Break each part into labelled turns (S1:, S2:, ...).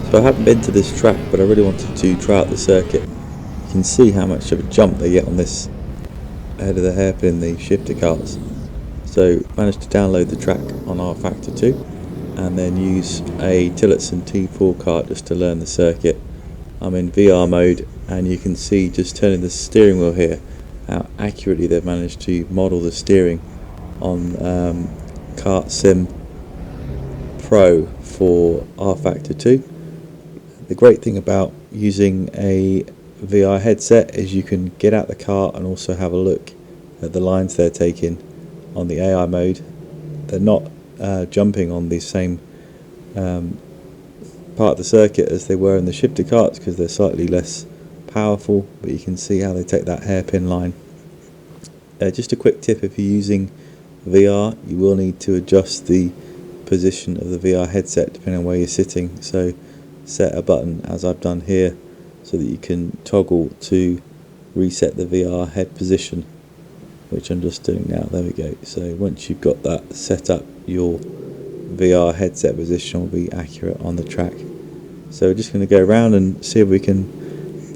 S1: So I haven't been to this track, but I really wanted to try out the circuit. You can see how much of a jump they get on this ahead of the hairpin, the shifter karts. So managed to download the track on R Factor 2 and then use a Tillotson T4 kart just to learn the circuit. I'm in VR mode and you can see just turning the steering wheel here how accurately they've managed to model the steering on Kart Sim Pro for R Factor 2. The great thing about using a VR headset is you can get out the car and also have a look at the lines they're taking on the AI mode. They're not jumping on the same part of the circuit as they were in the shifter karts because they're slightly less powerful, but you can see how they take that hairpin line. Just a quick tip: if you're using VR, you will need to adjust the position of the VR headset depending on where you're sitting. So set a button, as I've done here, so that you can toggle to reset the VR head position, which I'm just doing now. There we go. So once you've got that set up, your VR headset position will be accurate on the track. So we're just going to go around and see if we can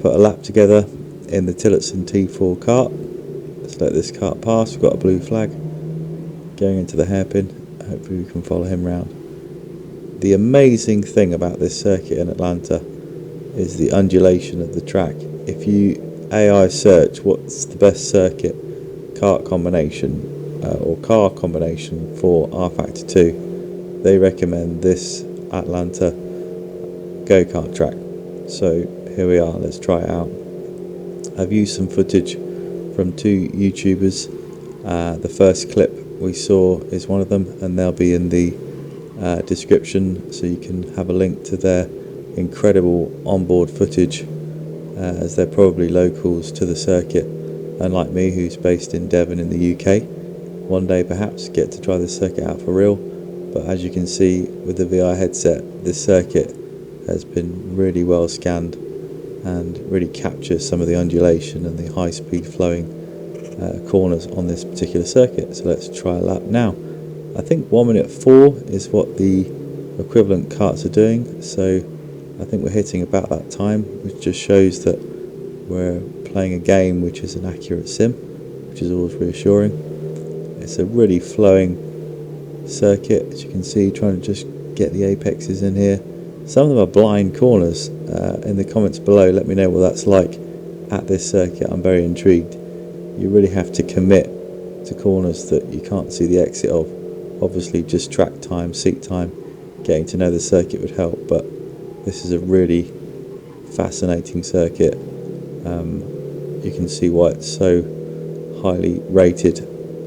S1: put a lap together in the Tillotson T4 kart. Let's let this kart pass. We've got a blue flag going into the hairpin. Hopefully we can follow him round. The amazing thing about this circuit in Atlanta is the undulation of the track. If you AI search what's the best circuit kart combination or car combination for R Factor 2, they recommend this Atlanta go-kart track. So here we are, let's try it out. I've used some footage from two YouTubers. The first clip we saw is one of them, and they'll be in the description, so you can have a link to their incredible onboard footage, as they're probably locals to the circuit, unlike me who's based in Devon in the UK. One day perhaps get to try this circuit out for real, but as you can see with the VR headset, this circuit has been really well scanned and really captures some of the undulation and the high speed flowing corners on this particular circuit. So let's try a lap now. I think 1 minute 4 is what the equivalent karts are doing, so I think we're hitting about that time, which just shows that we're playing a game which is an accurate sim, which is always reassuring. It's a really flowing circuit, as you can see, trying to just get the apexes in here. Some of them are blind corners. In the comments below, let me know what that's like at this circuit. I'm very intrigued. You really have to commit to corners that you can't see the exit of. Obviously just track time, seat time, getting to know the circuit would help, but this is a really fascinating circuit. You can see why it's so highly rated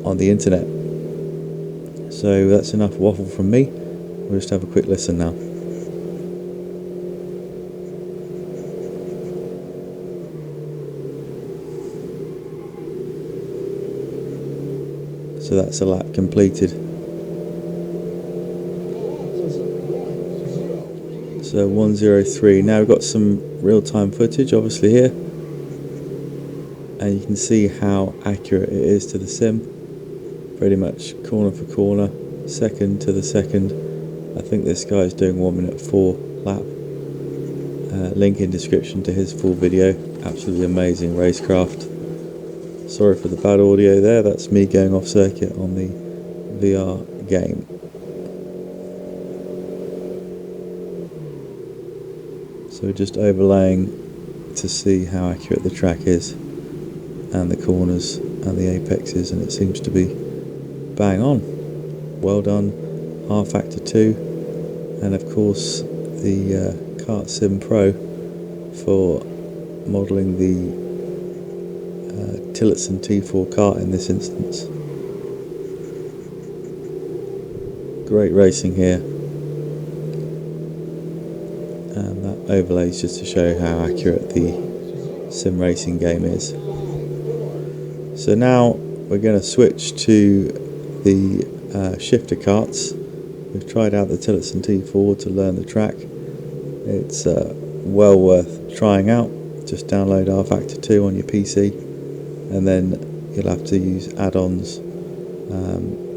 S1: on the internet. So that's enough waffle from me. We'll just have a quick listen now. So that's a lap completed. So 103. Now we've got some real-time footage obviously here, and you can see how accurate it is to the sim. Pretty much corner for corner, second to the second. I think this guy is doing 1 minute 4 lap. Link in description to his full video. Absolutely amazing racecraft. Sorry for the bad audio there, that's me going off circuit on the VR game. So just overlaying to see how accurate the track is, and the corners and the apexes, and it seems to be bang on. Well done R Factor 2, and of course the Kart Sim Pro for modelling the Tillotson T4 kart in this instance. Great racing here, and that overlays just to show how accurate the sim racing game is. So now we're going to switch to the shifter karts. We've tried out the Tillotson T4 to learn the track. It's well worth trying out. Just download R Factor 2 on your PC, and then you'll have to use add-ons.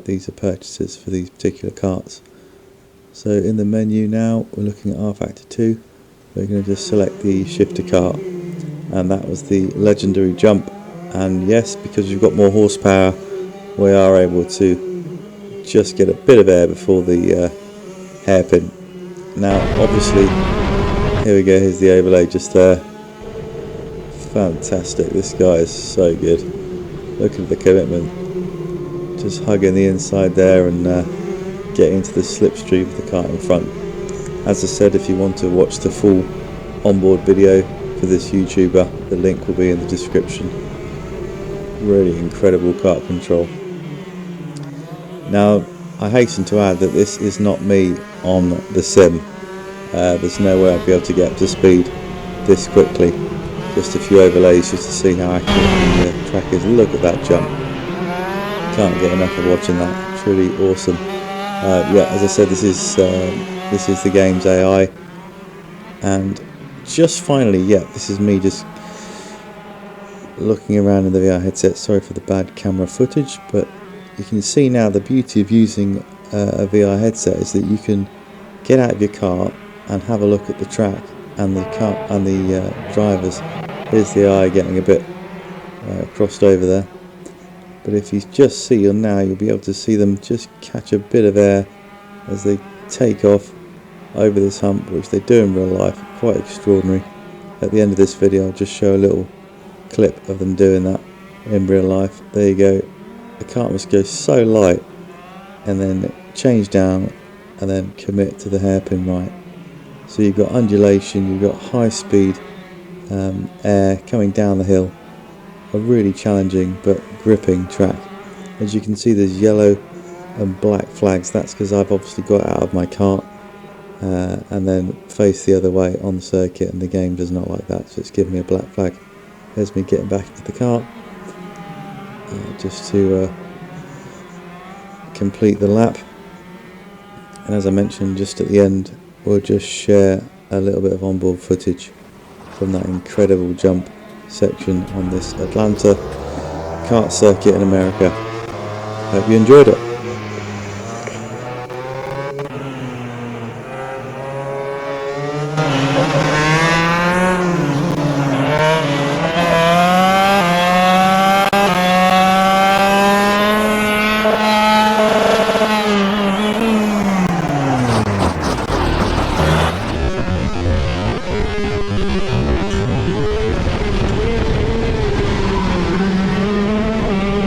S1: These are purchases for these particular karts. So in the menu now, we're looking at R Factor 2. we're going to just select the shifter kart, and that was the legendary jump. And yes, because we've got more horsepower, we are able to just get a bit of air before the hairpin. Now obviously, here we go, here's the overlay just there. Fantastic, this guy is so good. Look at the commitment, just hugging the inside there and getting into the slipstream of the kart in front. As I said, if you want to watch the full onboard video for this YouTuber, the link will be in the description. Really incredible kart control. Now I hasten to add that this is not me on the sim. There's no way I'd be able to get up to speed this quickly. Just a few overlays just to see how accurate the track is. Look at that jump. Can't get enough of watching that. It's really awesome. Yeah, as I said, this is the game's AI, and just finally, yeah, this is me just looking around in the VR headset. Sorry for the bad camera footage, but you can see now the beauty of using a VR headset is that you can get out of your car and have a look at the track and the car and the drivers. Here's the eye getting a bit crossed over there, but if you just see them now, you'll be able to see them just catch a bit of air as they take off over this hump, which they do in real life. Quite extraordinary. At the end of this video I'll just show a little clip of them doing that in real life. There you go. The kart must go so light and then change down and then commit to the hairpin right. So you've got undulation, you've got high speed air coming down the hill. A really challenging but gripping track. As you can see, there's yellow and black flags. That's because I've obviously got out of my kart and then faced the other way on the circuit, and the game does not like that, so it's giving me a black flag. There's me getting back into the kart just to complete the lap. And as I mentioned just at the end, we'll just share a little bit of onboard footage from that incredible jump section on this Atlanta kart circuit in America. Hope you enjoyed it.